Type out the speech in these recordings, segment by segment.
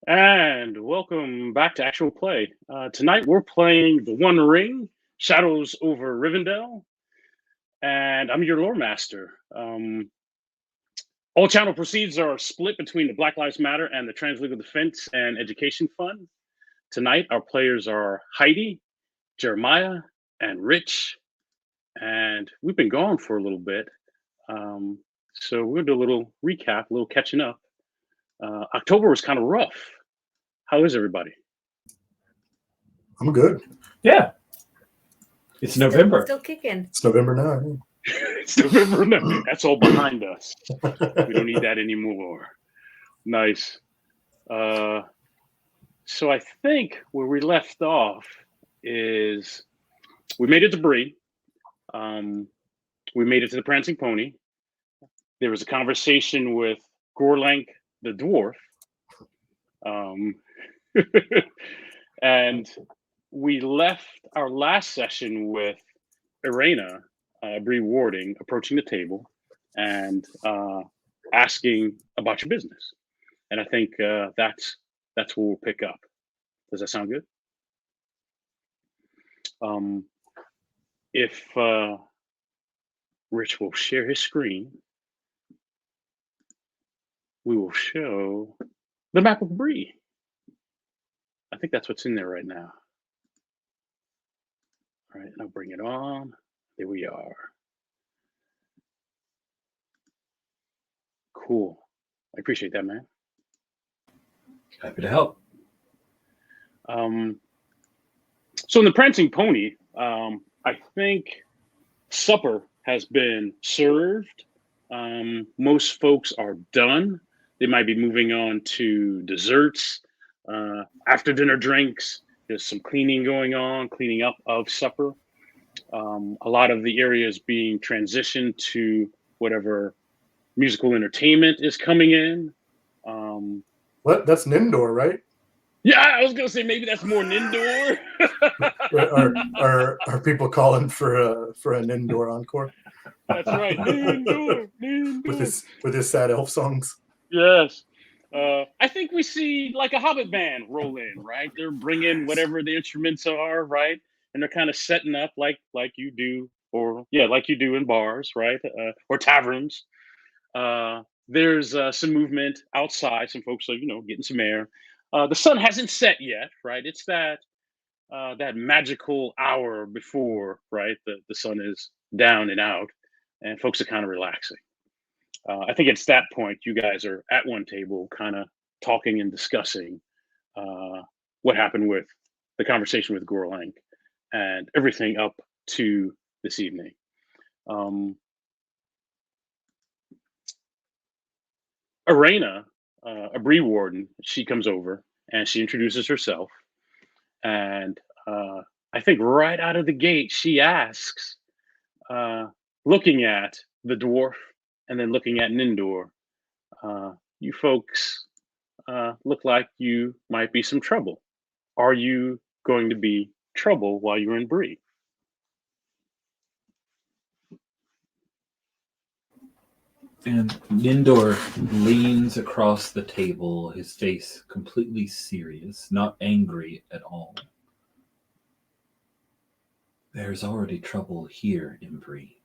And welcome back to Actual Play. Tonight we're playing The One Ring, Shadows over Rivendell, and I'm your lore master. All channel proceeds are split between the Black Lives Matter and the Trans Legal Defense and Education Fund. Tonight our players are Heidi, Jeremiah, and Rich, and we've been gone for a little bit. So we're gonna do a little recap, a little catching up. October was kind of rough. How is everybody? I'm good. Yeah. It's November. Still kicking. It's November now. It's November. That's all behind us. We don't need that anymore. Nice. So I think where we left off is we made it to Bree. We made it to the Prancing Pony. There was a conversation with Gorelink the dwarf. And we left our last session with Irena, Bree Warding, approaching the table and asking about your business. And I think that's where we'll pick up. Does that sound good? If Rich will share his screen, we will show the map of Bree. I think that's what's in there right now. All right, and I'll bring it on. There we are. Cool. I appreciate that, man. Happy to help. So in the Prancing Pony, I think supper has been served. Most folks are done. They might be moving on to desserts, after dinner drinks. There's some cleaning going on, cleaning up of supper. A lot of the areas being transitioned to whatever musical entertainment is coming in. What? That's Nindor, right? Yeah, I was gonna say maybe that's more Nindor. Are people calling for a Nindor encore? That's right, Nindor. With his sad elf songs. Yes. I think we see like a Hobbit band roll in, right? They're bringing whatever the instruments are, right? And they're kind of setting up like you do, like you do in bars, right? Or taverns. There's some movement outside. Some folks are, getting some air. The sun hasn't set yet, right? It's that magical hour before, right? The sun is down and out, and folks are kind of relaxing. I think it's that point you guys are at one table, kind of talking and discussing what happened with the conversation with Gorelink and everything up to this evening. Irena, a Bree Warden, she comes over and she introduces herself. And I think right out of the gate, she asks, looking at the dwarf and then looking at Nindor, you folks look like you might be some trouble. Are you going to be trouble while you're in Bree? And Nindor leans across the table, his face completely serious, not angry at all. There's already trouble here in Bree.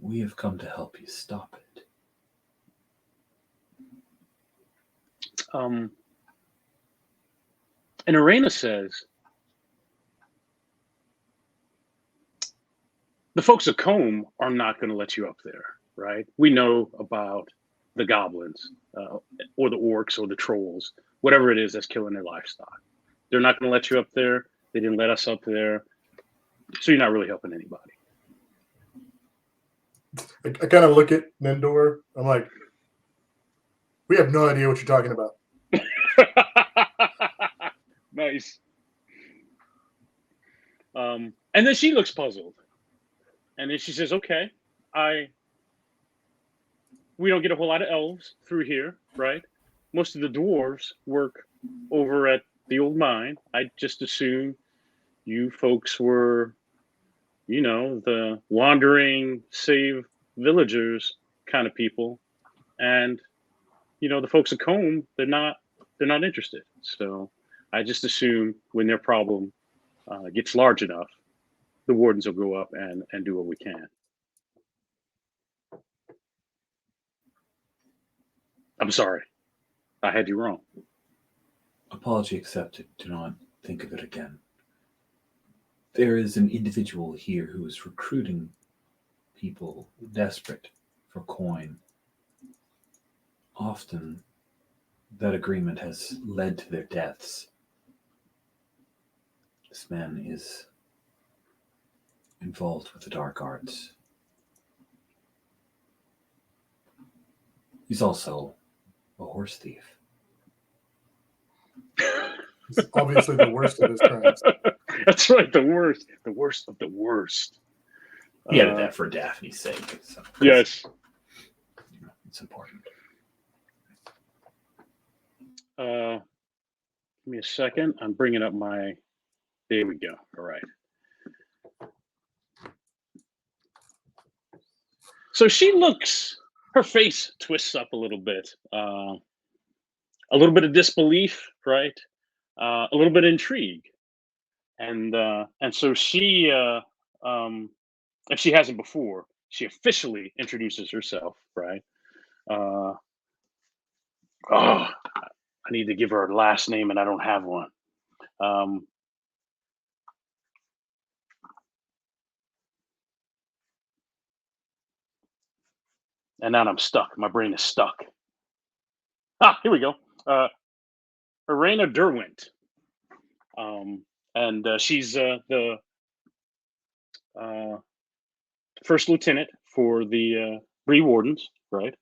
We have come to help you stop it. And Irena says, the folks at Combe are not going to let you up there, right? We know about the goblins or the orcs or the trolls, whatever it is that's killing their livestock. They're not going to let you up there. They didn't let us up there. So you're not really helping anybody. I kind of look at Nindor. I'm like, we have no idea what you're talking about. Nice. And then she looks puzzled. And then she says, okay, we don't get a whole lot of elves through here, right? Most of the dwarves work over at the old mine. I just assume you folks were, the wandering, save villagers kind of people. And, the folks at Combe, they're not they're not interested. So I just assume when their problem gets large enough, the wardens will go up and do what we can. I'm sorry, I had you wrong. Apology accepted. Do not think of it again. There is an individual here who is recruiting people desperate for coin. Often, that agreement has led to their deaths. This man is involved with the dark arts. He's also a horse thief. He's obviously the worst of his crimes. That's right, the worst of the worst. He added that for Daphne's sake. So, Yes. It's important. Give me a second. I'm bringing up my. There we go. All right. So she looks. Her face twists up a little bit. A little bit of disbelief, right? A little bit of intrigue, and so she, if she hasn't before, she officially introduces herself, right? Oh, I need to give her a last name, and I don't have one. And now I'm stuck. My brain is stuck. Here we go. Irena Derwent. And she's the first lieutenant for the Bree Wardens, right?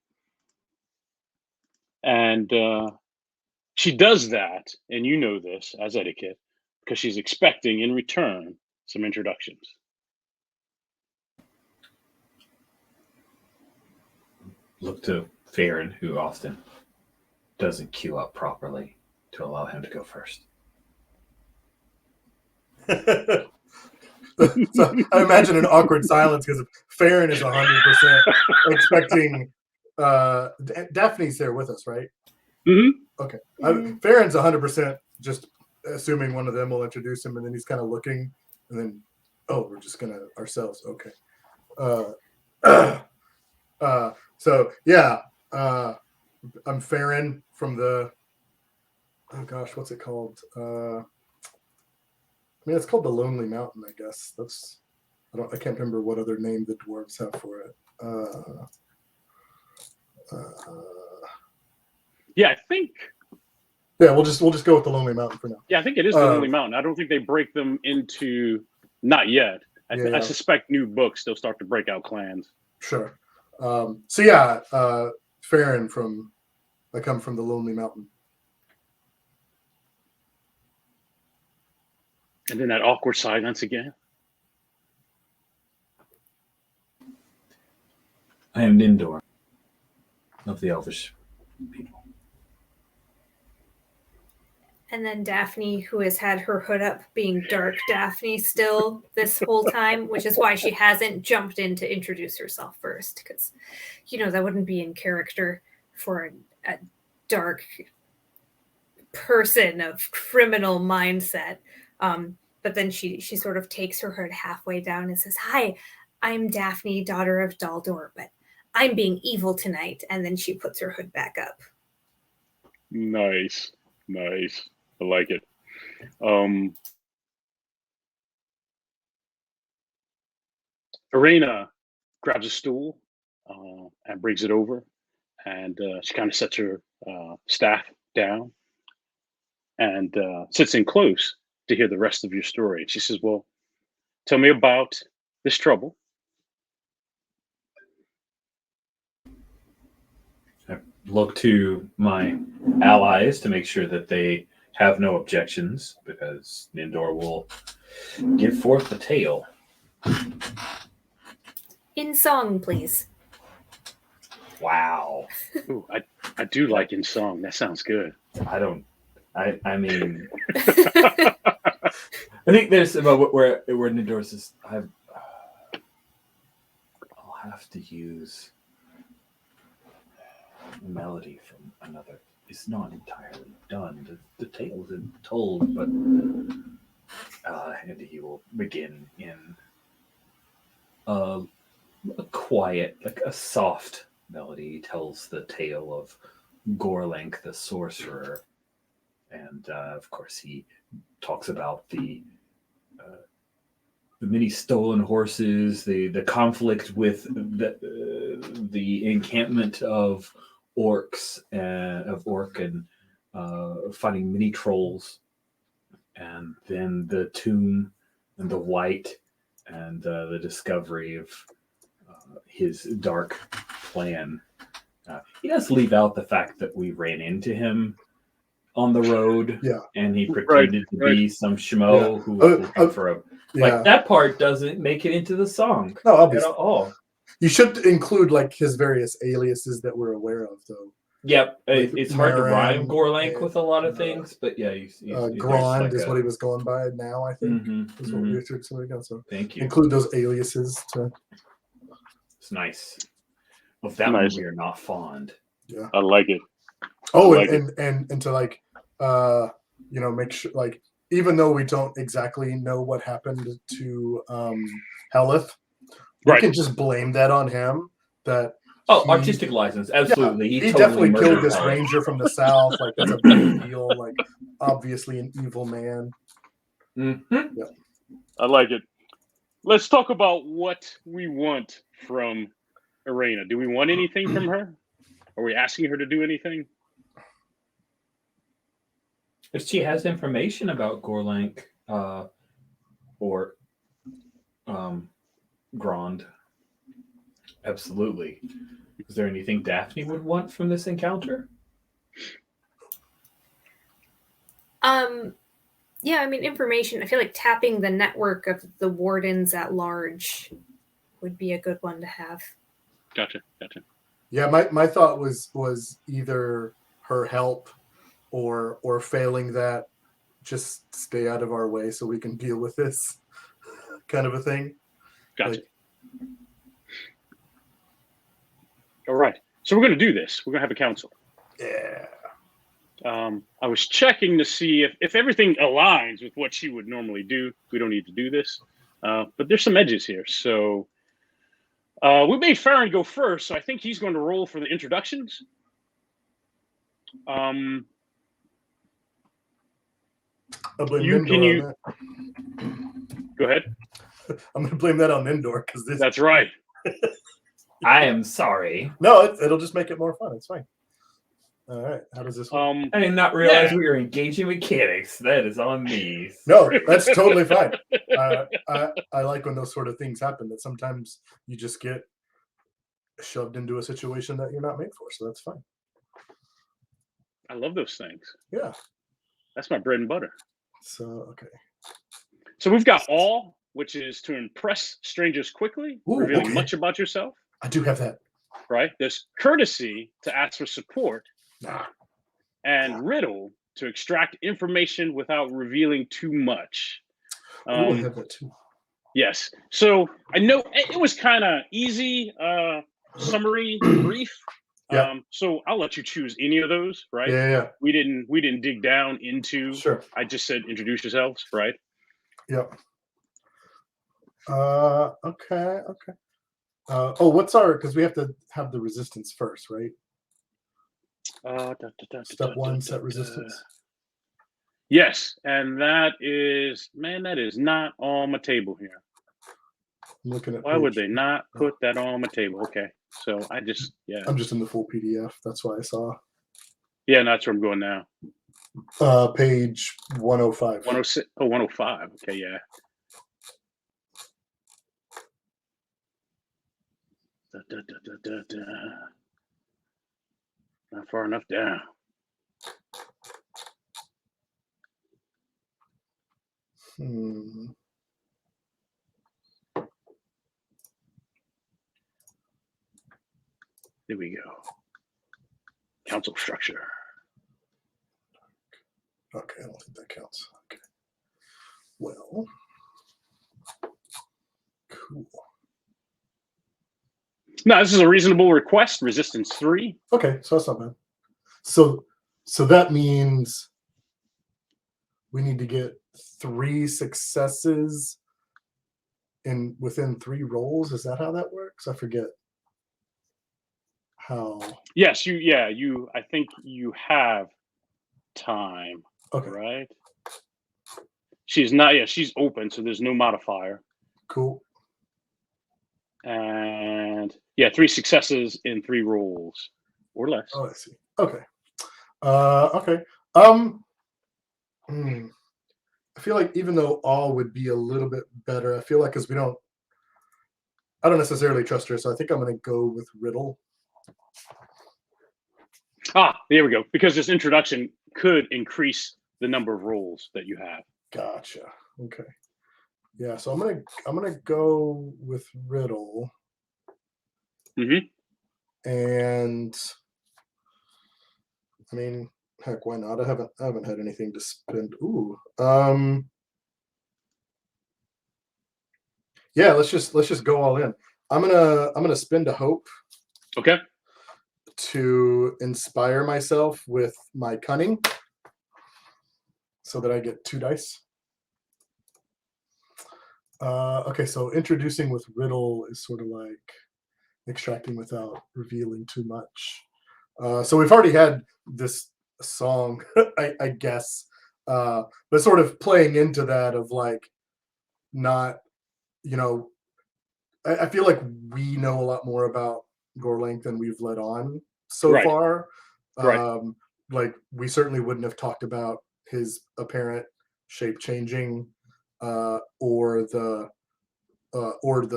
And she does that, and you know this as etiquette, because she's expecting in return some introductions. Look to Farron, who often doesn't queue up properly, to allow him to go first. So I imagine an awkward silence because Farron is 100% expecting. Daphne's there with us, right? Mm-hmm. Okay. Farron's 100% just assuming one of them will introduce him, and then he's kind of looking, and then, oh, we're just gonna ourselves. Okay. So yeah, I'm Farron from the. Oh gosh, what's it called? I mean, it's called the Lonely Mountain, I guess. I can't remember what other name the dwarves have for it. Yeah, I think. Yeah, we'll just go with the Lonely Mountain for now. Yeah, I think it is the Lonely Mountain. I don't think they break them into. Not yet. I suspect new books they'll start to break out clans. Sure. So yeah, Farron I come from the Lonely Mountain. And then that awkward silence again. I am Nindor of the Elvish people. And then Daphne, who has had her hood up, being dark Daphne still this whole time, which is why she hasn't jumped in to introduce herself first, because, that wouldn't be in character for a dark person of criminal mindset. But then she sort of takes her hood halfway down and says, "Hi, I'm Daphne, daughter of Daldor, but I'm being evil tonight." And then she puts her hood back up. Nice. I like it. Irena grabs a stool and brings it over, and she kind of sets her staff down and sits in close to hear the rest of your story. She says, "Well, tell me about this trouble." I look to my allies to make sure that they have no objections, because Nindor will give forth the tale. In song, please. Wow. Ooh, I do like in song. That sounds good. I mean, I think there's about where Nindor says, I'll have to use a melody from another is not entirely done. The tale isn't told, but and he will begin in a quiet, like a soft melody. He tells the tale of Gorelink the Sorcerer, and of course he talks about the many stolen horses, the conflict with the encampment of orcs of orc and fighting many trolls, and then the tomb and the white, and the discovery of his dark plan. He does leave out the fact that we ran into him on the road, Yeah. and he pretended to be some schmo who was looking for a. Yeah. Like, that part doesn't make it into the song No, at obviously. all. You should include like his various aliases that we're aware of, though. Yep, Like it's hard to rhyme Marin, Gorelink with a lot of things, but yeah, he's Grand like is what he was going by now, I think. Is what we were something ago. So thank you. include those aliases to. It's nice. Of that one, we are not fond. Yeah, I like it. Oh, like and to like, make sure like even though we don't exactly know what happened to Helith, we can just blame that on him. That artistic license, absolutely. Yeah, he totally definitely killed this Helith. ranger from the south. Like that's a big deal. Like obviously an evil man. Mm-hmm. Yeah, I like it. Let's talk about what we want from Irena. Do we want anything from her? Are we asking her to do anything? If she has information about Gorelink or Grand, absolutely. Is there anything Daphne would want from this encounter? Yeah, I mean, information. I feel like tapping the network of the wardens at large would be a good one to have. Gotcha. Yeah, my thought was either her help or failing that, just stay out of our way so we can deal with this kind of a thing. Gotcha. Like, all right. So we're going to do this. We're going to have a council. yeah. I was checking to see if everything aligns with what she would normally do. We don't need to do this. But there's some edges here. So we made Farron go first, so I think he's going to roll for the introductions. I'll blame Nindor on that. Go ahead. I'm going to blame that on Nindor because this. That's right. I am sorry. No, it'll just make it more fun. It's fine. All right. How does this work? I did not realize we were engaging mechanics. That is on me. No, that's totally fine. I like when those sort of things happen, that sometimes you just get shoved into a situation that you're not made for. So that's fine. I love those things. Yeah. That's my bread and butter. So, okay. So we've got all, which is to impress strangers quickly, revealing okay. much about yourself. I do have that. Right? There's courtesy to ask for support. And riddle to extract information without revealing too much. I have that too. Yes. So I know it was kind of easy, summary, brief. Yeah. So I'll let you choose any of those, right? Yeah. We didn't dig down into. Sure. I just said introduce yourselves, right? Yep. Okay. What's our? Because we have to have the resistance first, right? Step one, set resistance. Yes, and that is not on my table here. I'm looking at. Why would they not put that on my table? Okay, so I'm just in the full PDF. That's why I saw. Yeah, and that's where I'm going now. Page 105. 106. Oh, 105. Okay, yeah. Not far enough down. There we go. Council structure. Okay, I don't think that counts. Okay. Well, cool. No, this is a reasonable request. Resistance 3. Okay, so that's not bad. So So that means we need to get 3 successes within 3 rolls. Is that how that works? I forget how. Yes, you. I think you have time, Okay, right? She's not. Yeah, she's open, so there's no modifier. cool. And yeah, 3 successes in 3 rolls or less. Oh, I see. Okay. Okay. I feel like even though all would be a little bit better, I feel like because I don't necessarily trust her, so I think I'm going to go with Riddle. There we go. Because this introduction could increase the number of rolls that you have. Gotcha. Okay. Yeah, so I'm gonna go with Riddle. And I mean, heck, why not? I haven't had anything to spend. Ooh. Yeah, let's just go all in. I'm gonna spend a hope. Okay. To inspire myself with my cunning, so that I get 2 dice. Okay, so introducing with Riddle is sort of like extracting without revealing too much. So we've already had this song, I guess, but sort of playing into that of like not, I feel like we know a lot more about Gorelink than we've let on so far. Right. Like we certainly wouldn't have talked about his apparent shape changing, or the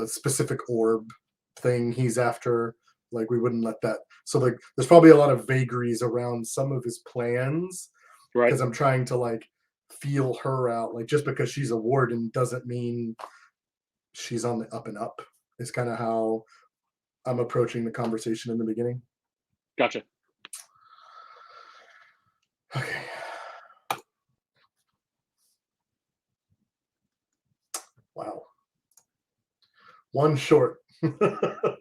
specific orb thing he's after. Like we wouldn't let that. So like there's probably a lot of vagaries around some of his plans. Right. Because I'm trying to like feel her out. Like just because she's a warden doesn't mean she's on the up and up. Is kind of how I'm approaching the conversation in the beginning. Gotcha. Okay. Wow. 1 short. Oh,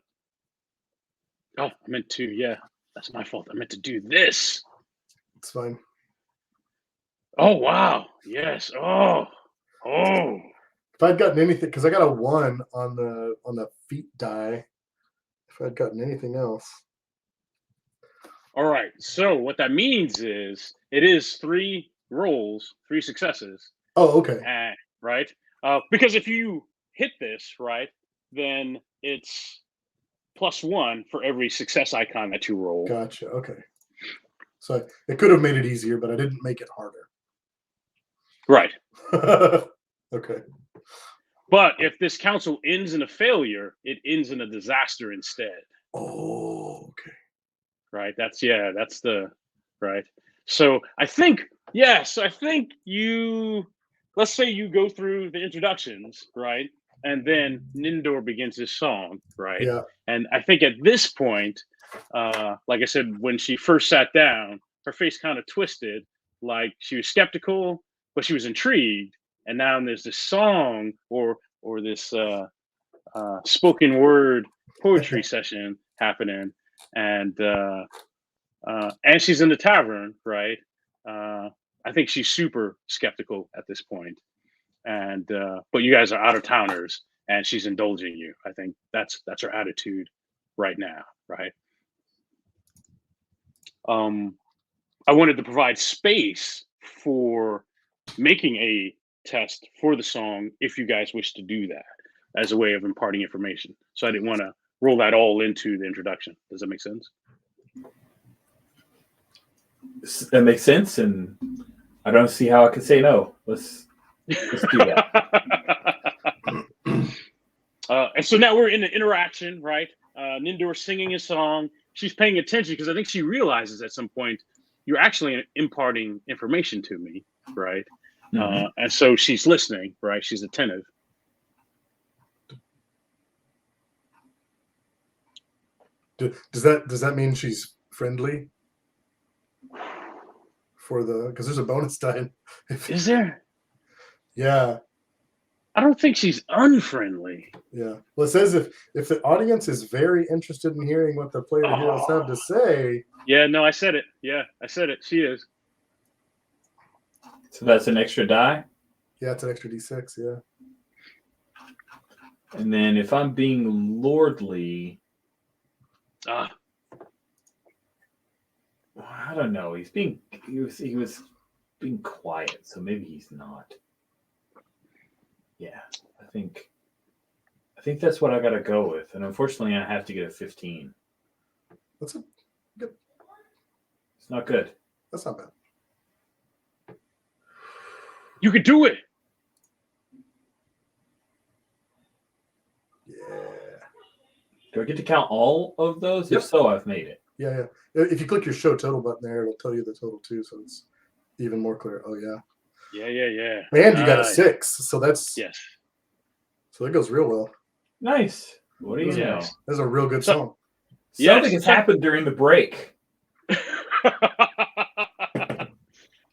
I meant to. Yeah, that's my fault. I meant to do this. It's fine. Oh wow. Yes. Oh. If I'd gotten anything, because I got a 1 on the feet die. If I'd gotten anything else. All right. So what that means is it is 3 rolls, 3 successes. Oh, okay. Right. Because if you hit this, right, then it's +1 for every success icon that you roll. Gotcha. Okay. So it could have made it easier, but I didn't make it harder. Right. Okay. But if this council ends in a failure, it ends in a disaster instead. Oh, okay. Right. That's the right. So I think you, let's say you go through the introductions, right? And then Nindor begins his song, right? Yeah. And I think at this point, like I said, when she first sat down, her face kind of twisted, like she was skeptical, but she was intrigued. And now there's this song or this spoken word poetry session happening, and she's in the tavern, right? I think she's super skeptical at this point, and but you guys are out of towners, and she's indulging you. I think that's her attitude right now, right? I wanted to provide space for making a test for the song if you guys wish to do that as a way of imparting information. So I didn't want to roll that all into the introduction. Does that make sense? That makes sense, and I don't see how I could say no. Let's do that. And so now we're in the interaction, right? Nindor singing his song. She's paying attention because I think she realizes at some point you're actually imparting information to me, right? Mm-hmm. And so she's listening, right? She's attentive. Does that mean she's friendly? Because there's a bonus die. Is there? Yeah. I don't think she's unfriendly. Yeah. Well, it says if the audience is very interested in hearing what the player heroes have to say. Yeah, no, I said it. Yeah, I said it. She is. So that's an extra die. Yeah, it's an extra D6. Yeah. And then if I'm being lordly, Ah, I don't know. He was being quiet, so maybe he's not. Yeah, I think that's what I got to go with, and unfortunately, I have to get a 15. That's a good. It's not good. That's not bad. you could do it. Yeah. Do I get to count all of those? Yep. If so, I've made it. Yeah. If you click your show total button there, it'll tell you the total too, so it's even more clear. Oh yeah. Yeah. And you got a 6, so that's Yes. So it goes real well. Nice. What do you know? Yes. That's a real good So- song. Something has happened during the break,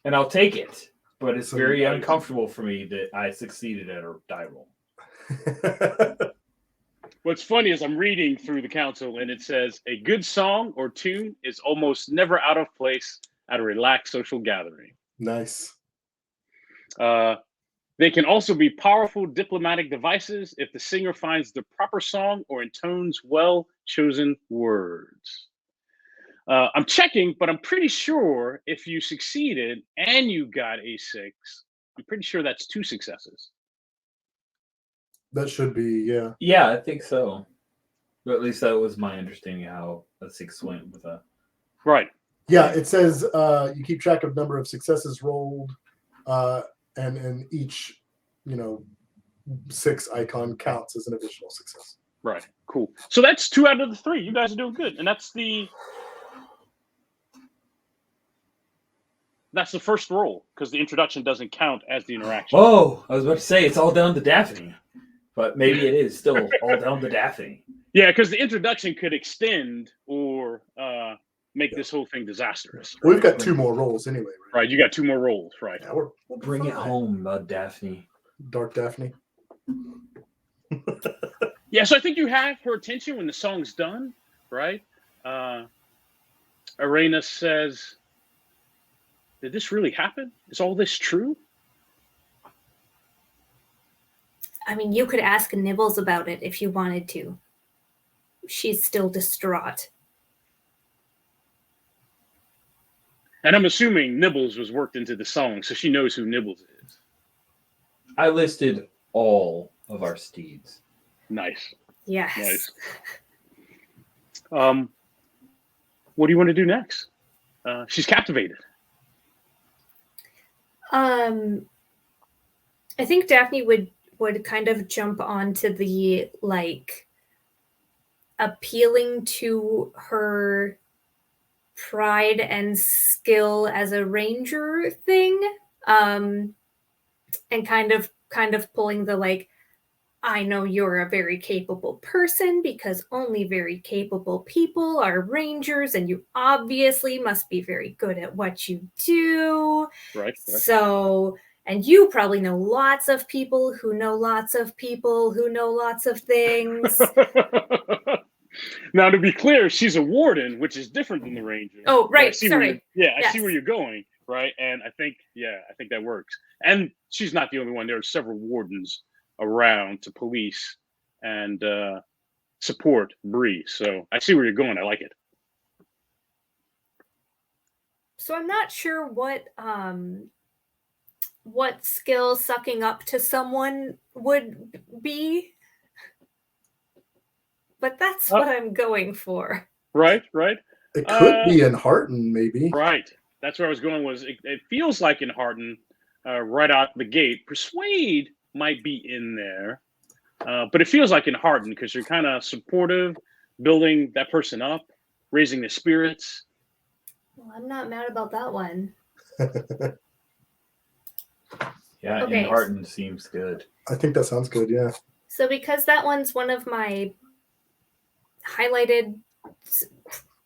and I'll take it. But it's very uncomfortable for me that I succeeded at a die roll. What's funny is I'm reading through the council and it says a good song or tune is almost never out of place at a relaxed social gathering. Nice. They can also be powerful diplomatic devices if the singer finds the proper song or intones well-chosen words. I'm checking, but I'm pretty sure if you succeeded and you got a 6, I'm pretty sure that's 2 successes. That should be, yeah. Yeah, I think so. But at least that was my understanding of how a 6 went with a. Right. Yeah, it says you keep track of number of successes rolled, and each, 6 icon counts as an additional success. Right. Cool. So that's 2 out of the 3. You guys are doing good. And that's the first roll because the introduction doesn't count as the interaction. Whoa! I was about to say it's all down to Daphne, but maybe it is still all down to Daphne. Yeah, because the introduction could extend or make this whole thing disastrous. We've got 2 more rolls anyway, right? Right. You got 2 more rolls. Right. Yeah, we'll be Bring it fine. home, Daphne. Dark Daphne. Yeah. So I think you have her attention when the song's done. Right. Arena says, did this really happen? Is all this true? I mean, you could ask Nibbles about it if you wanted to. She's still distraught. And I'm assuming Nibbles was worked into the song, so she knows who Nibbles is. I listed all of our steeds. Nice. Yes. Nice. What do you want to do next? She's captivated. I think Daphne would kind of jump onto the appealing to her pride and skill as a ranger thing, and kind of pulling the I know you're a very capable person because only very capable people are rangers, and you obviously must be very good at what you do. Right. So, and you probably know lots of people who know lots of people who know lots of things. Now, to be clear, she's a warden, which is different than the ranger. Oh, right. I see Sorry. I see where you're going, right? And I think that works. And she's not the only one. There are several wardens around to police and support Bree. So I see where you're going. I like it. So I'm not sure what skill sucking up to someone would be, but that's what I'm going for. Right. It could be in Harton, maybe. Right. That's where I was going. It feels like in Harton, right out the gate. Persuade might be in there, but it feels like in Harton because you're kind of supportive, building that person up, raising their spirits. Well, I'm not mad about that one. Yeah, Okay. in Harton seems good. I think that sounds good, yeah. So because that one's one of my highlighted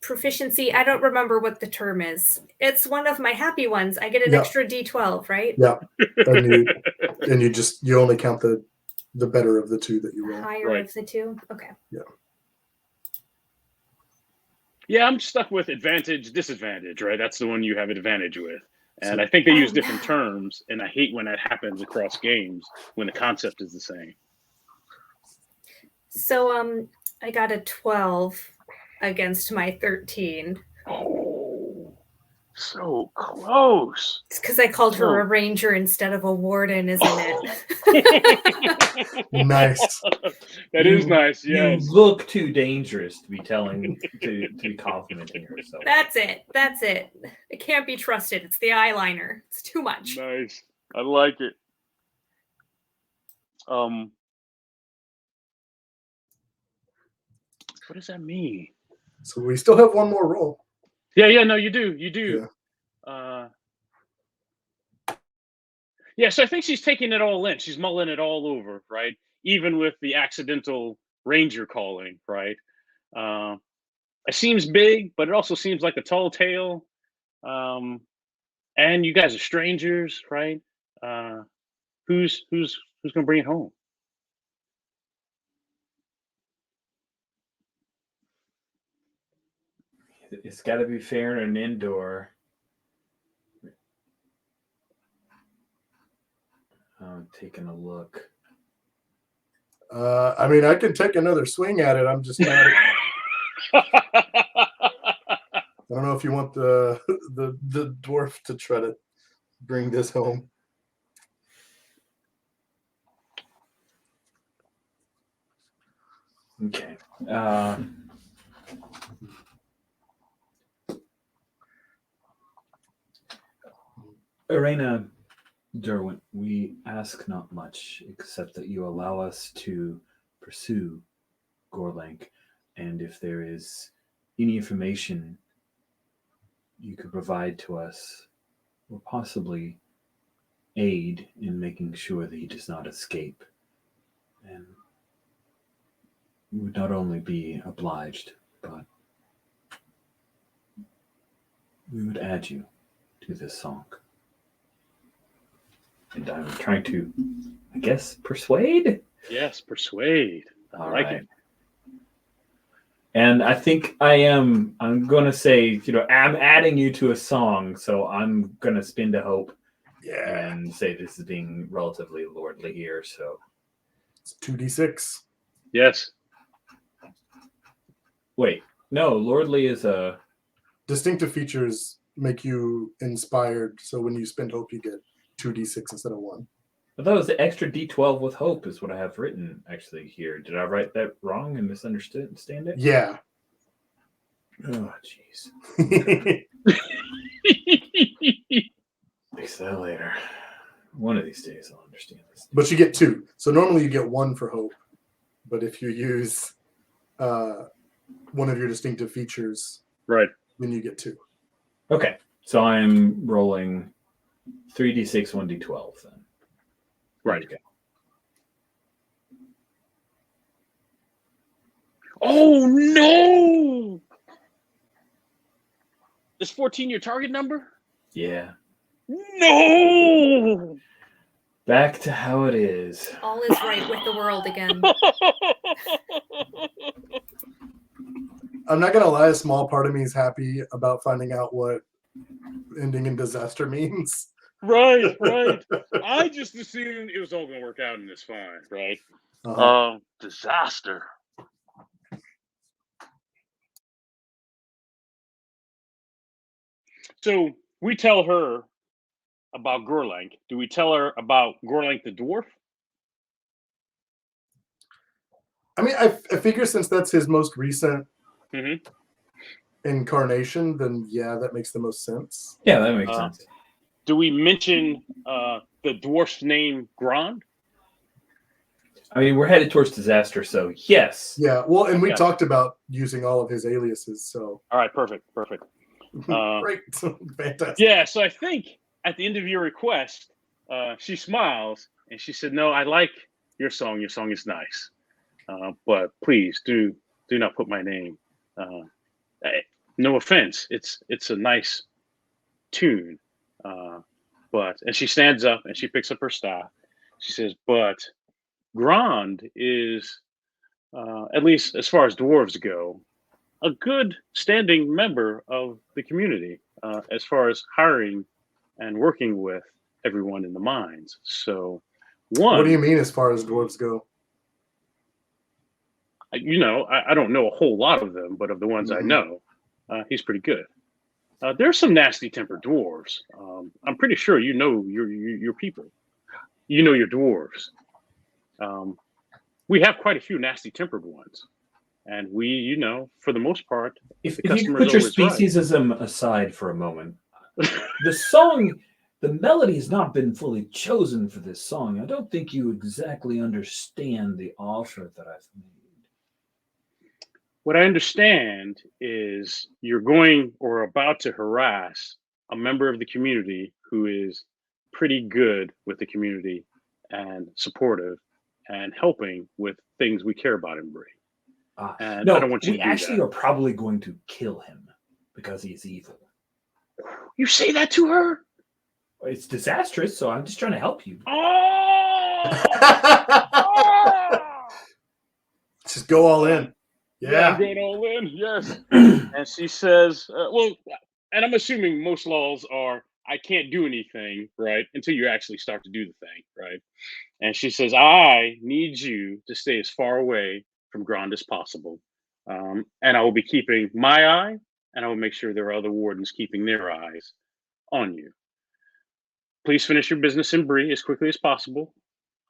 proficiency, I don't remember what the term is. It's one of my happy ones. I get an Yeah. extra D12, right? Yeah. And you only count the the better of the two that you roll. Higher Right. of the two. Okay. Yeah, I'm stuck with advantage, disadvantage, right? That's the one you have advantage with. And So- I think they use Oh, different no. terms, and I hate when that happens across games when the concept is the same. So I got a 12 against my 13. Oh, so close. It's because I called her So- a ranger instead of a warden, isn't it? Nice. That is nice, yes. You look too dangerous to be be complimenting her. So That's it. That's it. It can't be trusted. It's the eyeliner. It's too much. Nice. I like it. What does that mean? So we still have one more roll. Yeah, no, you do. Yeah, so I think she's taking it all in. She's mulling it all over, right? Even with the accidental ranger calling, right? It seems big, but it also seems like a tall tale. And you guys are strangers, right? Who's gonna bring it home? it's got to be fair in an indoor. I'm taking a look. I mean, I can take another swing at it. I'm just not. I don't know if you want the dwarf to try to bring this home. Okay. Arena Derwent, we ask not much except that you allow us to pursue Gorelink, and if there is any information you could provide to us, or possibly aid in making sure that he does not escape, and we would not only be obliged, but we would add you to this song. And I'm trying to, I guess, persuade? Yes, persuade. I All like right. it. And I think I'm going to say, I'm adding you to a song, so I'm going to spin to hope Yeah. and say this is being relatively lordly here. So It's 2d6. Yes. wait, no, lordly is a... Distinctive features make you inspired. So when you spend hope, you get 2d6 instead of 1. I thought it was the extra D12 with hope is what I have written actually here. Did I write that wrong and misunderstand it? Yeah. Oh, jeez. Fix that later. One of these days I'll understand this. But you get 2. So normally you get 1 for hope. But if you use one of your distinctive features, Right. then you get 2. Okay, so I'm rolling 3d6, 1d12 then. Right. Okay. Oh no! Is 14 your target number? Yeah. No! Back to how it is. All is right with the world again. I'm not going to lie, a small part of me is happy about finding out what ending in disaster means. Right. I just assumed it was all going to work out and it's fine, right? Disaster. So we tell her about Gorelink. Do we tell her about Gorelink the dwarf? I mean, I figure since that's his most recent Mhm. incarnation, then yeah, that makes the most sense. Yeah, that makes sense. Do we mention the dwarf's name, Grand? I mean, we're headed towards disaster, so yes. Yeah, well, and we Okay. talked about using all of his aliases, so All right, perfect. great, fantastic. Yeah, so I think at the end of your request, she smiles and she said, "No, I like your song. Your song is nice, but please do not put my name. No offense, it's a nice tune, but." And she stands up and she picks up her staff. She says, "But Grand is, at least as far as dwarves go, a good standing member of the community as far as hiring and working with everyone in the mines. So, What do you one, mean as far as dwarves go? I don't know a whole lot of them, but of the ones I Mhm. know, he's pretty good. There's some nasty tempered dwarves. I'm pretty sure you know your people. You know your dwarves. Um, we have quite a few nasty tempered ones, and we, for the most part, If, the if you could customer's put your always right. speciesism aside for a moment, the song, the melody has not been fully chosen for this song. I don't think you exactly understand the offer that I've made. What I understand is you're going or about to harass a member of the community who is pretty good with the community and supportive and helping with things we care about in Brie. And I don't No, want you we to do actually that. are probably going to kill him because he's evil. You say that to her? It's disastrous, so I'm just trying to help you. Oh! Just go all in. Yeah, I'm Yeah. going all in. Yes. And she says, and I'm assuming most laws are I can't do anything, right, until you actually start to do the thing, right? And she says, I need you to stay as far away from Grand as possible. And I will be keeping my eye, and I will make sure there are other wardens keeping their eyes on you. Please finish your business in Bree as quickly as possible.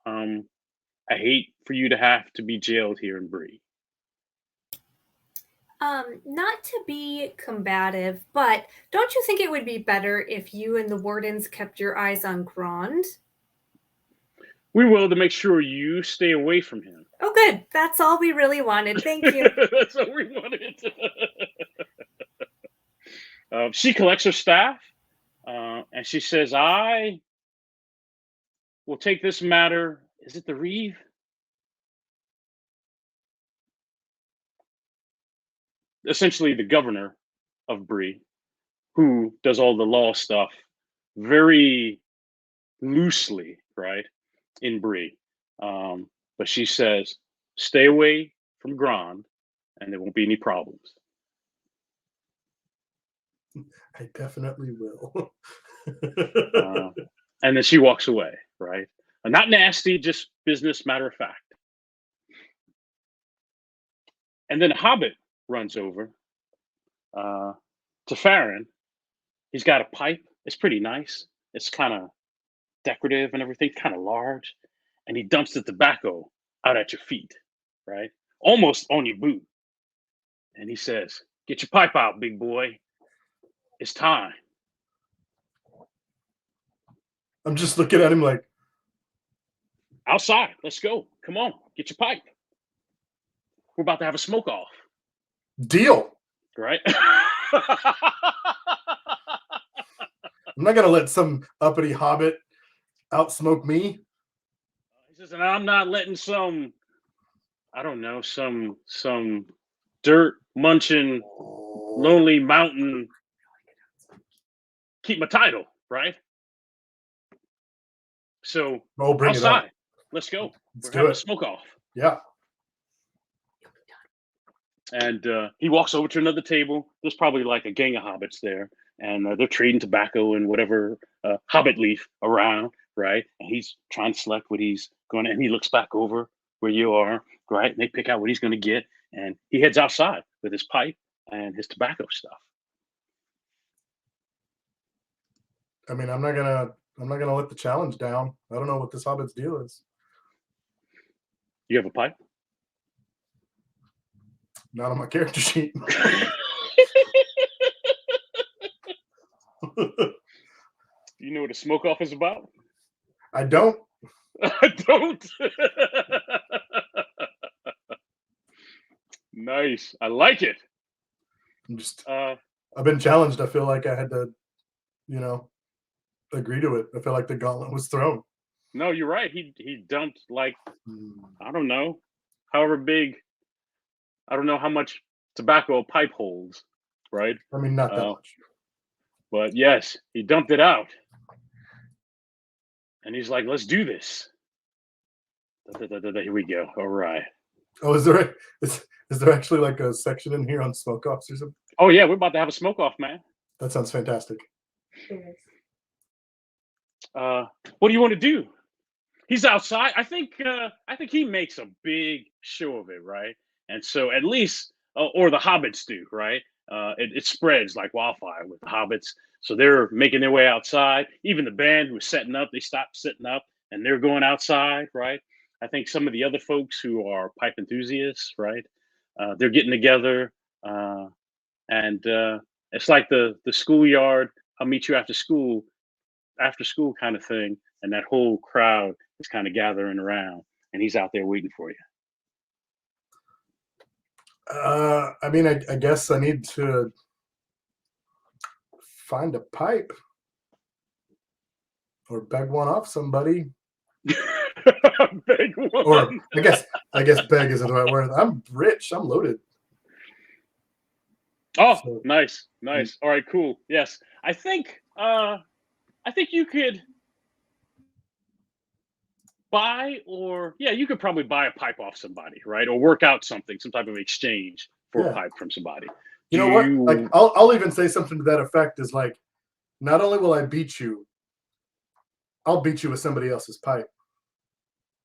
Um, I hate for you to have to be jailed here in Bree. Not to be combative, but don't you think it would be better if you and the wardens kept your eyes on Grand? We will to make sure you stay away from him. Oh, good. That's all we really wanted. Thank you. That's what we wanted. She collects her staff and she says, I will take this matter. Is it the Reeve? Essentially, the governor of Bree, who does all the law stuff very loosely, right, in Bree. But she says, stay away from Grand and there won't be any problems. I definitely will. And then she walks away, right? Not nasty, just business, matter of fact. And then Hobbit runs over to Farron. He's got a pipe. It's pretty nice. It's kind of decorative and everything, kind of large. And he dumps the tobacco out at your feet, right? Almost on your boot. And he says, get your pipe out, big boy. It's time. I'm just looking at him like, outside. Let's go. Come on, get your pipe. We're about to have a smoke off. deal. Right? I'm not gonna let some uppity hobbit outsmoke me. He says, and I'm not letting some, I don't know, some dirt munching, lonely mountain keep my title, right? So Oh, bring it on. outside, let's go. Let's We're do having it. a smoke off. Yeah. And he walks over to another table. There's probably like a gang of hobbits there, and they're trading tobacco and whatever hobbit leaf around, right? And he's trying to select what he's going to, and he looks back over where you are, right? And they pick out what he's going to get, and he heads outside with his pipe and his tobacco stuff. I mean, I'm not gonna let the challenge down. I don't know what this hobbit's deal is. You have a pipe? Not on my character sheet. You know what a smoke off is about? I don't. I don't. Nice. I like it. I'm just. Uh, I've been challenged. I feel like I had to, agree to it. I feel like the gauntlet was thrown. no, you're right. He dumped like, I don't know, however big. I don't know how much tobacco a pipe holds, right? I mean, not that much. But yes, he dumped it out. And he's like, let's do this. Here we go. All right. Oh, is there actually like a section in here on smoke offs or something? Oh yeah, we're about to have a smoke off, man. That sounds fantastic. What do you want to do? He's outside. I think he makes a big show of it, right? And so at least, or the hobbits do, right? It spreads like wildfire with the hobbits. So they're making their way outside. Even the band who was setting up, they stopped setting up and they're going outside, right? I think some of the other folks who are pipe enthusiasts, right? They're getting together, and it's like the schoolyard. I'll meet you after school kind of thing, and that whole crowd is kind of gathering around, and he's out there waiting for you. I mean, I guess I need to find a pipe or beg one off somebody. Beg one. Or I guess beg isn't the right word. I'm rich. I'm loaded. Oh, So- nice. All right, cool. Yes, I think you could buy, or you could probably buy a pipe off somebody, right? Or work out some type of exchange for a pipe from somebody. You know what? Like I'll even say something to that effect is like, not only will I beat you, I'll beat you with somebody else's pipe.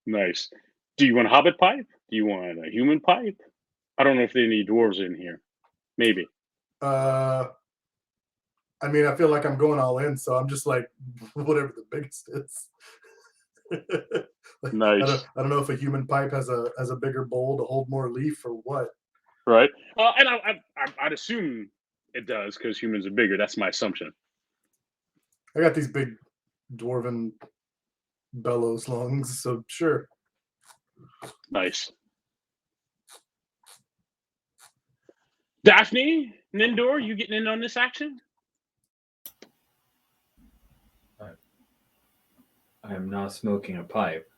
Nice. Do you want a hobbit pipe? Do you want a human pipe? I don't know if there are any dwarves in here. Maybe. I mean, I feel like I'm going all in, so I'm just like, whatever the biggest is. Like, Nice. I don't know if a human pipe has a bigger bowl to hold more leaf or what. Right. And I'd assume it does because humans are bigger. That's my assumption. I got these big dwarven bellows lungs, so sure. Nice. Daphne, Nindor, you getting in on this action? I am not smoking a pipe.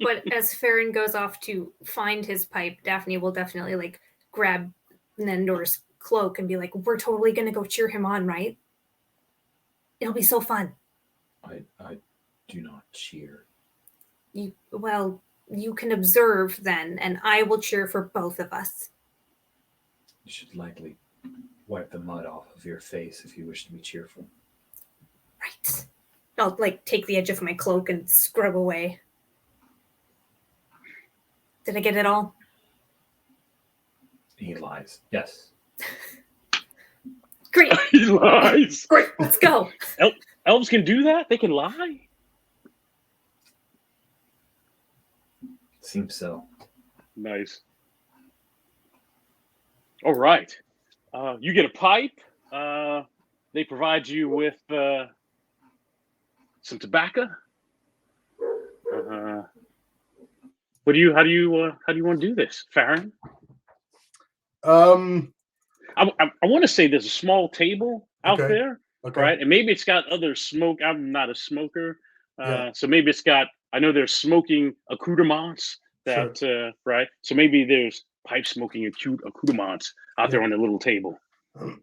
But as Farron goes off to find his pipe, Daphne will definitely like grab Nendor's cloak and be like, "We're totally gonna go cheer him on, right? It'll be so fun." I do not cheer. You can observe then, and I will cheer for both of us. You should likely wipe the mud off of your face if you wish to be cheerful. Right. I'll like take the edge of my cloak and scrub away. Did I get it all? He lies. Yes. Great. He lies. Great. Let's go. Elves can do that? They can lie? Seems so. Nice. All right. You get a pipe. They provide you with some tobacco. How do you want to do this, Farron? I want to say there's a small table out Okay. there, Okay. right? And maybe it's got other smoke. I'm not a smoker, Yeah. so maybe it's got. I know there's smoking accoutrements that, right? So maybe there's pipe smoking accoutrements out there on the little table. I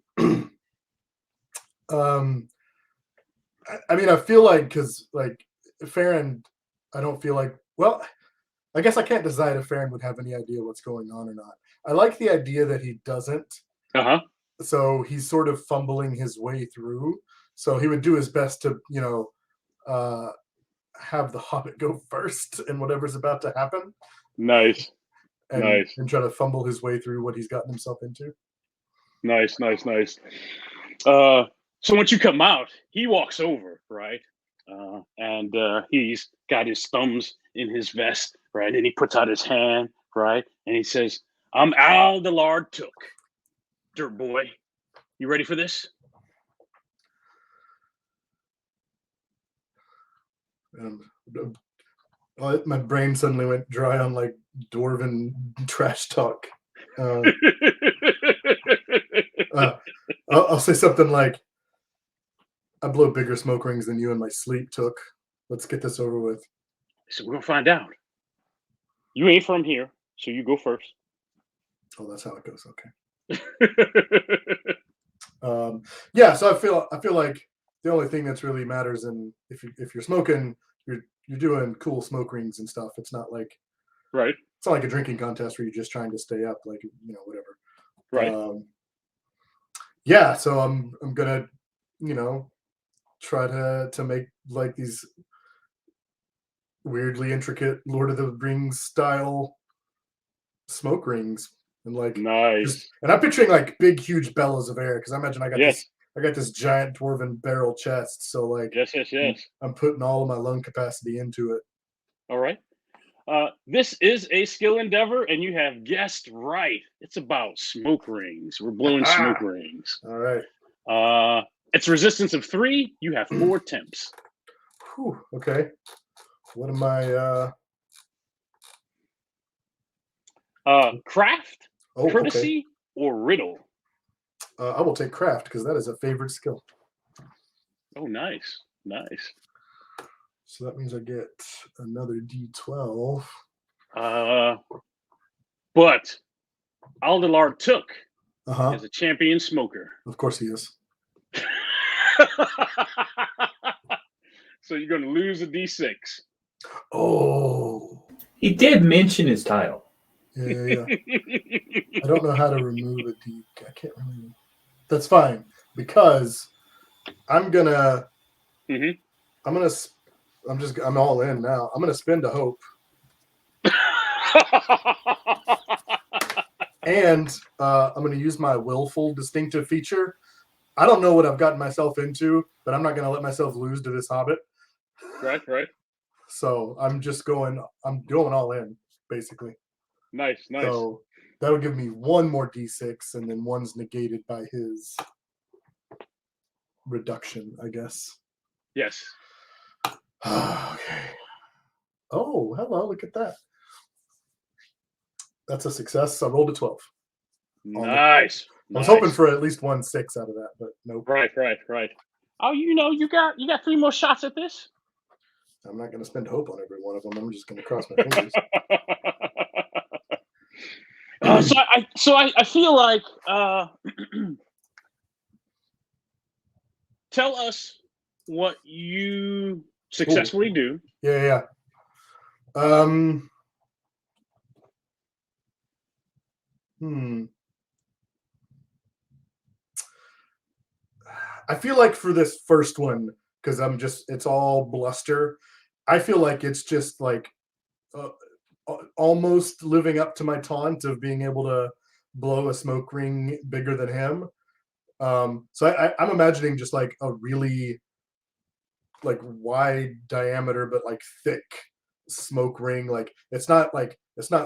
mean, I feel like, because like Farron, I don't feel like, well, I guess I can't decide if Farron would have any idea what's going on or not. I like the idea that he doesn't. So he's sort of fumbling his way through. So he would do his best to, have the Hobbit go first in whatever's about to happen. Nice. And try to fumble his way through what he's gotten himself into. Nice. So once you come out, he walks over, right? And he's got his thumbs in his vest, right? And he puts out his hand, right? And he says, "I'm Al the Lard Took. Dirt boy. You ready for this?" My brain suddenly went dry on like dwarven trash talk. I'll say something like, "I blow bigger smoke rings than you in my sleep took. Let's get this over with." So we're gonna find out. You ain't from here, so you go first. Oh, that's how it goes. Okay. So I feel like the only thing that's really matters, and if you're smoking, you're doing cool smoke rings and stuff. It's not like Right. it's not like a drinking contest where you're just trying to stay up, like whatever. Right. Yeah, so I'm gonna try to make like these weirdly intricate Lord of the Rings style smoke rings, and like Nice. and I'm picturing like big huge bellows of air, because I imagine I got Yes. this giant dwarven barrel chest, so like Yes. I'm putting all of my lung capacity into it. All right. This is a skill endeavor, and you have guessed right. It's about smoke rings. We're blowing smoke rings. All right. It's resistance of 3. You have 4 attempts. Whew, okay. What am I? Craft, Oh, courtesy, or riddle. okay. I will take craft, because that is a favorite skill. Oh, nice. So that means I get another D12. But Aldelar took Uh-huh. as a champion smoker. Of course he is. So you're going to lose a D6. Oh. He did mention his title. Yeah. I don't know how to remove a D. I can't really. That's fine, because I'm gonna. I'm all in now. I'm gonna spend a hope, and I'm gonna use my willful distinctive feature. I don't know what I've gotten myself into, but I'm not gonna let myself lose to this hobbit. Right. So I'm going all in, basically. Nice. So that'll give me one more D6, and then one's negated by his reduction, I guess. Yes. Okay. Oh, hello, look at that. That's a success. I rolled a 12. Nice. I was hoping for at least 1 6 out of that, but nope. Right. Oh, you got 3 more shots at this. I'm not going to spend hope on every one of them. I'm just going to cross my fingers. So I feel like tell us what you successfully do. Yeah. I feel like for this first one, because it's all bluster, I feel like it's just like almost living up to my taunt of being able to blow a smoke ring bigger than him. So I'm imagining just like a really like wide diameter, but like thick smoke ring. Like it's not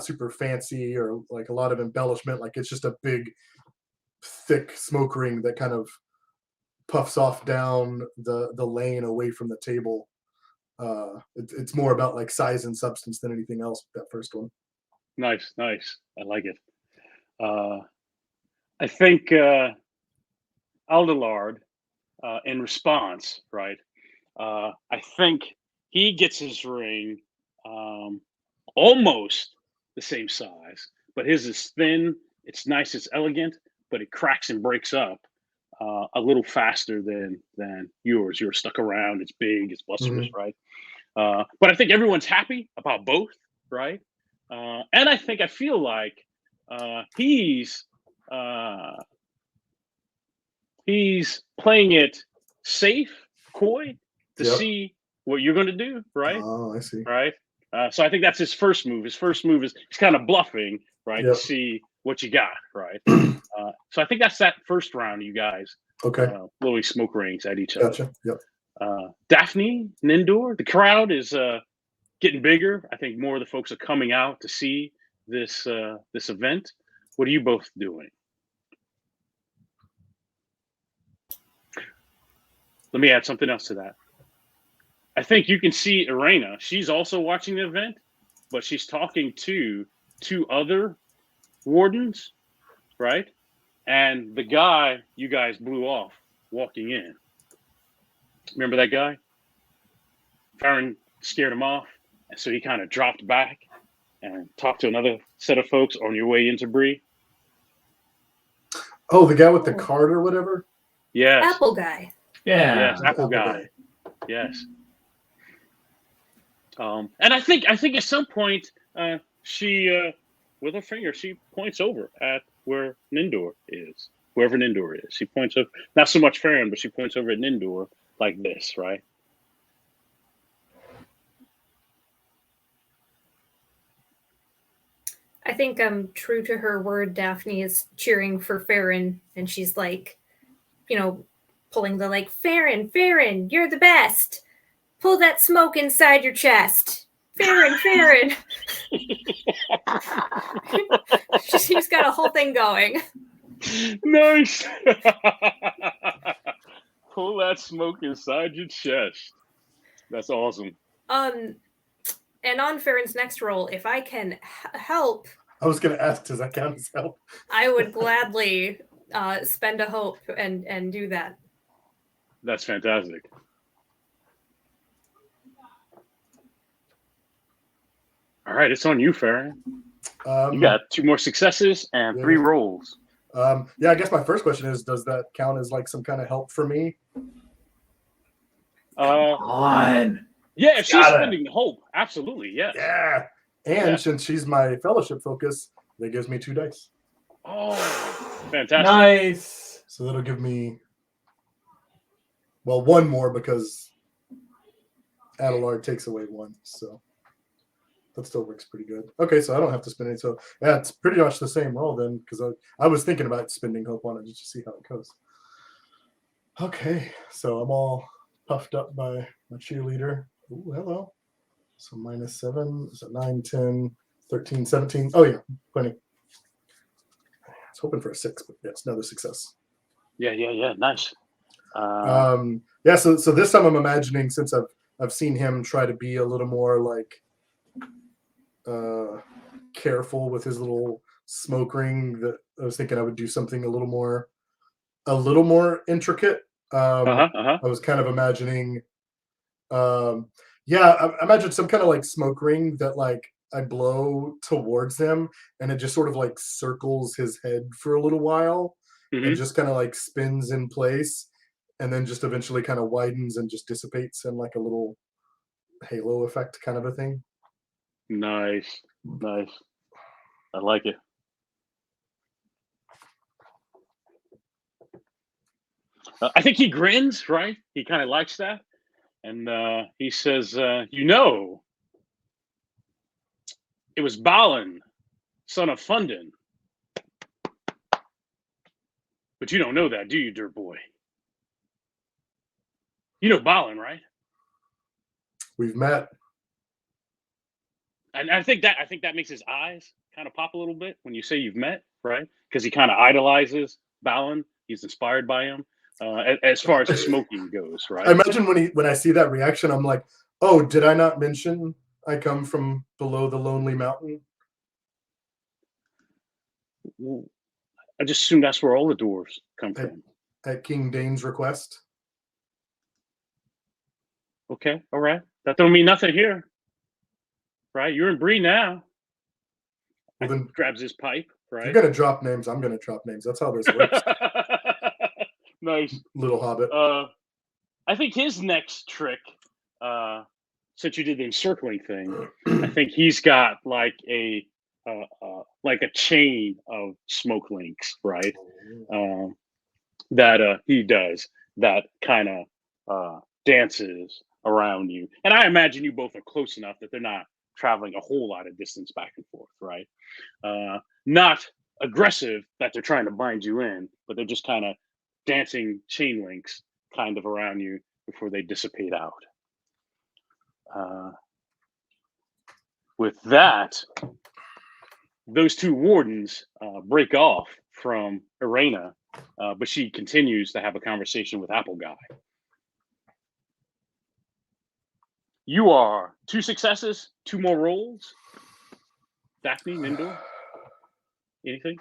super fancy or like a lot of embellishment. Like it's just a big, thick smoke ring that kind of puffs off down the lane away from the table. It's more about like size and substance than anything else, that first one. Nice. I like it. I think Aldelard, in response, right? I think he gets his ring almost the same size, but his is thin. It's nice. It's elegant, but it cracks and breaks up a little faster than yours. You're stuck around. It's big. It's blusterous, right? But I think everyone's happy about both, right? And I feel like he's playing it safe, coy, to see what you're going to do, right? Oh, I see. Right. So I think that's his first move. His first move is he's kind of bluffing, right, to see what you got, right? So I think that's that first round, you guys. Okay. Blowing smoke rings at each other. Gotcha. Yep. Daphne, Nindor, the crowd is getting bigger. I think more of the folks are coming out to see this event. What are you both doing? Let me add something else to that. I think you can see Irena. She's also watching the event, but she's talking to 2 other wardens, right? And the guy you guys blew off walking in. Remember that guy? Farron scared him off, and so he kind of dropped back and talked to another set of folks on your way into Bree. Oh, the guy with the card or whatever? Yes. Apple guy. Yeah. Yes, Apple Apple Guy. Yes. And I think at some point she with her finger she points over at where Nindor is, wherever Nindor is. She points up, not so much Farron, but she points over at Nindor like this, right? I think true to her word, Daphne is cheering for Farron, and she's like, pulling the like, Farron, you're the best. Pull that smoke inside your chest. Farron. She's got a whole thing going. Nice. Pull that smoke inside your chest. That's awesome. And on Farron's next roll, if I can help, I was going to ask, does that count as help? I would gladly spend a hope and do that. That's fantastic. All right, it's on you, Farron. You got 2 more successes and 3 rolls. I guess my first question is, does that count as like some kind of help for me? On. Yeah, if she's spending hope, absolutely, yes. Yeah. And since she's my fellowship focus, that gives me 2 dice. Oh, fantastic. Nice. So that'll give me, 1 more because Adelard takes away 1. So that still works pretty good. Okay, so I don't have to spend any. So yeah, it's pretty much the same roll then, because I was thinking about spending hope on it just to see how it goes. Okay, so I'm all puffed up by my cheerleader. Ooh, hello. So -7, is it 9, 10, 13, 17? Oh yeah, plenty. I was hoping for a 6, but yeah, it's another success. Yeah, nice. So this time I'm imagining, since I've seen him try to be a little more like careful with his little smoke ring, that I was thinking I would do something a little more intricate. I was kind of imagining I imagine some kind of like smoke ring that like I blow towards him, and it just sort of like circles his head for a little while and just kind of like spins in place, and then just eventually kind of widens and just dissipates in like a little halo effect kind of a thing. Nice. I like it. I think he grins, right? He kind of likes that. And he says, it was Balin, son of Fundin. But you don't know that, do you, dirt boy? You know Balin, right? We've met. And I think that makes his eyes kind of pop a little bit when you say you've met, right? Because he kind of idolizes Balin. He's inspired by him. As far as smoking goes, right? I imagine when I see that reaction, I'm like, oh, did I not mention I come from below the Lonely Mountain? I just assume that's where all the dwarves come from. At King Dane's request. Okay, all right. That don't mean nothing here, right? You're in Bree now. Well, then grabs his pipe, right? You're gonna drop names. I'm gonna drop names. That's how this works. Nice. Little hobbit. I think his next trick, since you did the encircling thing, I think he's got like a chain of smoke links, right? That he does that kind of dances around you, and I imagine you both are close enough that they're not traveling a whole lot of distance back and forth, right? Not aggressive that they're trying to bind you in, but they're just kind of dancing chain links kind of around you before they dissipate out. With that, those 2 wardens break off from Irena, but she continues to have a conversation with Apple Guy. You are 2 successes, 2 more rolls. Daphne, Nindor, anything?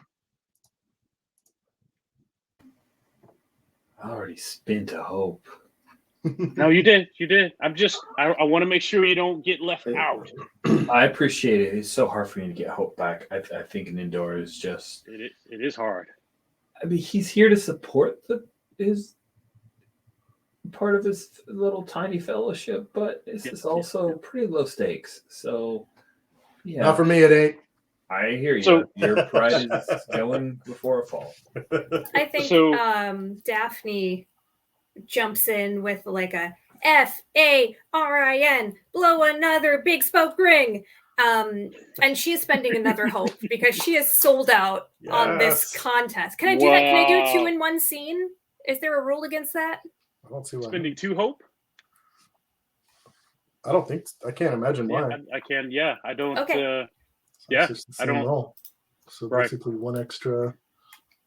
I already spent a hope. No, you did. I want to make sure you don't get left out. I appreciate it. It's so hard for me to get hope back. I think Nindor is just... It is hard. I mean, he's here to support part of this little tiny fellowship, but this is also pretty low stakes. So, yeah. Not for me, it ain't. I hear you. So- Your pride is going before a fall. I think Daphne jumps in with like a FARIN, blow another big smoke ring. And she is spending another hope because she is sold out on this Yes. contest. Can I do that? Can I do Wow. 2 in 1 scene? Is there a rule against that? I don't see why. Spending 2 hope. I don't think. I can't imagine why. Yeah, I can. Yeah, I don't. Okay. Yeah, It's just the I same don't- roll. So Right. basically, 1 extra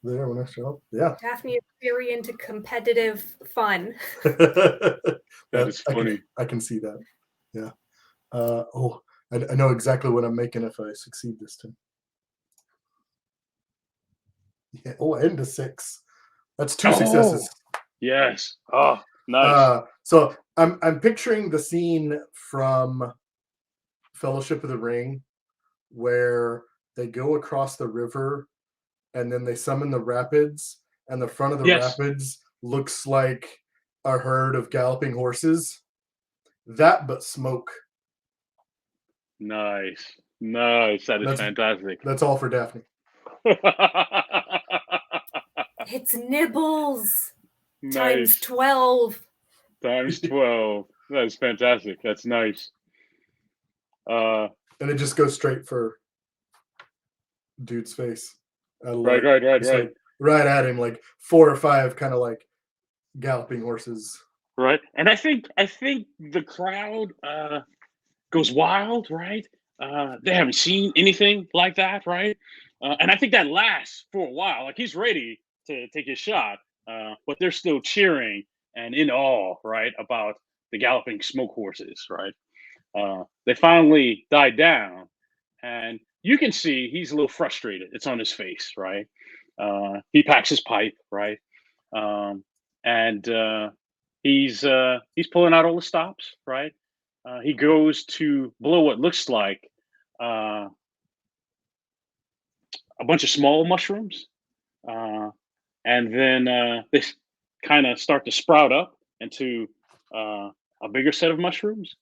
there, 1 extra up. Yeah. Daphne is very into competitive fun. That is I can- funny. I can see that. Yeah. I know exactly what I'm making if I succeed this time. Yeah. Oh, and a 6. That's 2 successes. Yes. Oh, nice. So I'm picturing the scene from Fellowship of the Ring where they go across the river and then they summon the rapids, and the front of the Yes. rapids looks like a herd of galloping horses. That, but smoke. Nice. That is That's- fantastic. That's all for Daphne. It's Nibbles Nice. times 12. Times 12. That is fantastic. That's nice. And it just goes straight for dude's face. Right. Just like right at him, like 4 or 5 kind of like galloping horses. Right. And I think the crowd goes wild, right? They haven't seen anything like that, right? And I think that lasts for a while. Like he's ready to take his shot, but they're still cheering and in awe, right, about the galloping smoke horses, right? They finally died down, and you can see he's a little frustrated. It's on his face, right? He packs his pipe, right? And he's pulling out all the stops, right? He goes to blow what looks like a bunch of small mushrooms, and then they kind of start to sprout up into a bigger set of mushrooms.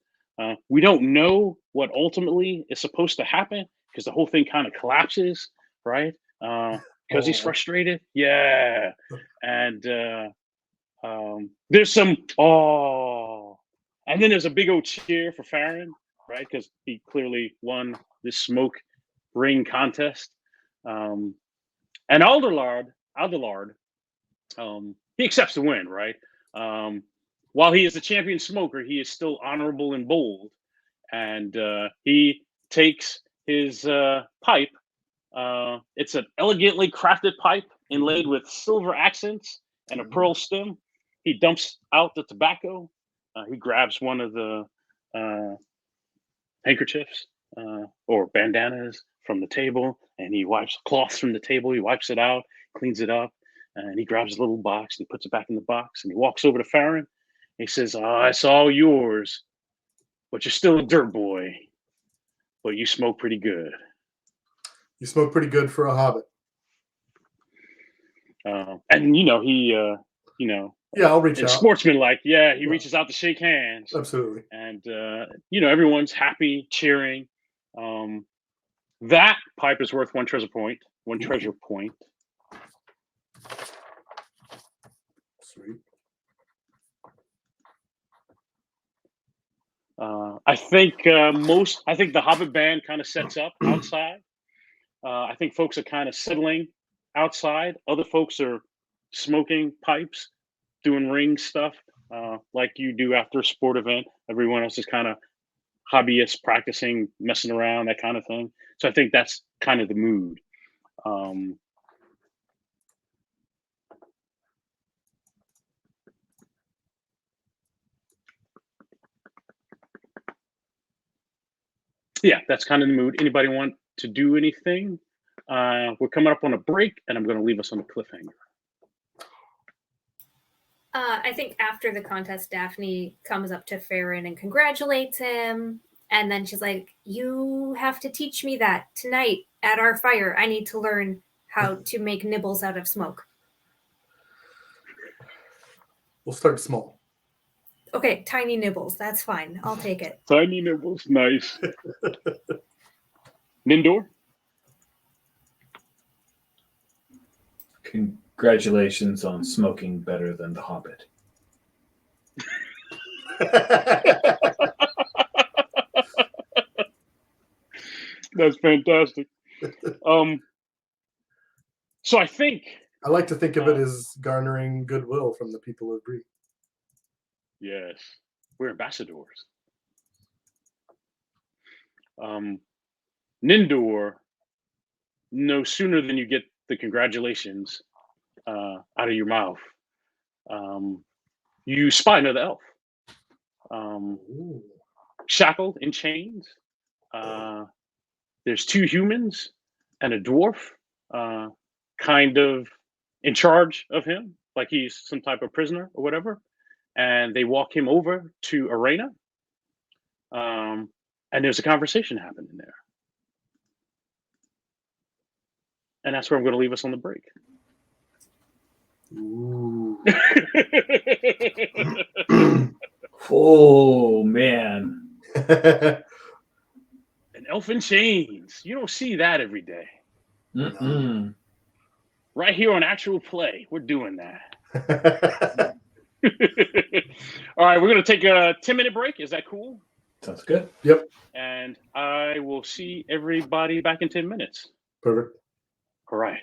We don't know what ultimately is supposed to happen because the whole thing kind of collapses, right? Because he's frustrated. Yeah. And there's some, and then there's a big old cheer for Farron, right? Because he clearly won this smoke ring contest. And Alderlard, he accepts the win, right? While he is a champion smoker, he is still honorable and bold. And he takes his pipe. It's an elegantly crafted pipe inlaid with silver accents and a pearl stem. He dumps out the tobacco. He grabs one of the handkerchiefs or bandanas from the table, and he wipes cloths from the table. He wipes it out, cleans it up, and he grabs a little box and he puts it back in the box. And he walks over to Farron. He says, "It's all yours, but you're still a dirt boy. But you smoke pretty good." You smoke pretty good for a hobbit. And he Yeah, I'll reach out. sportsmanlike, he reaches out to shake hands. Absolutely. And everyone's happy, cheering. That pipe is worth 1 treasure point. Sweet. I think the Hobbit band kind of sets up outside. I think folks are kind of settling outside. Other folks are smoking pipes, doing ring stuff, like you do after a sport event. Everyone else is kind of hobbyists, practicing, messing around, that kind of thing. So I think that's kind of the mood. Yeah, that's kind of the mood. Anybody want to do anything? We're coming up on a break, and I'm going to leave us on a cliffhanger. I think after the contest, Daphne comes up to Farron and congratulates him. And then she's like, "You have to teach me that tonight at our fire. I need to learn how to make nibbles out of smoke." We'll start small. Okay, tiny nibbles. That's fine. I'll take it. Tiny nibbles, nice. Nindor? Congratulations on smoking better than the Hobbit. That's fantastic. So I think I like to think of it as garnering goodwill from the people of Bree. yes, we're ambassadors. Nindor, no sooner than you get the congratulations out of your mouth, you spy another elf, Ooh. shackled in chains. There's two humans and a dwarf, kind of in charge of him, like he's some type of prisoner or whatever. And they walk him over to Arena, and there's a conversation happening there. And that's where I'm going to leave us on the break. Ooh. Oh, man. An elf in chains. You don't see that every day. Mm-mm. Right here on Actual Play, we're doing that. All right, we're going to take a 10-minute break. Is that cool? Sounds good. Yep. And I will see everybody back in 10 minutes. Perfect. All right.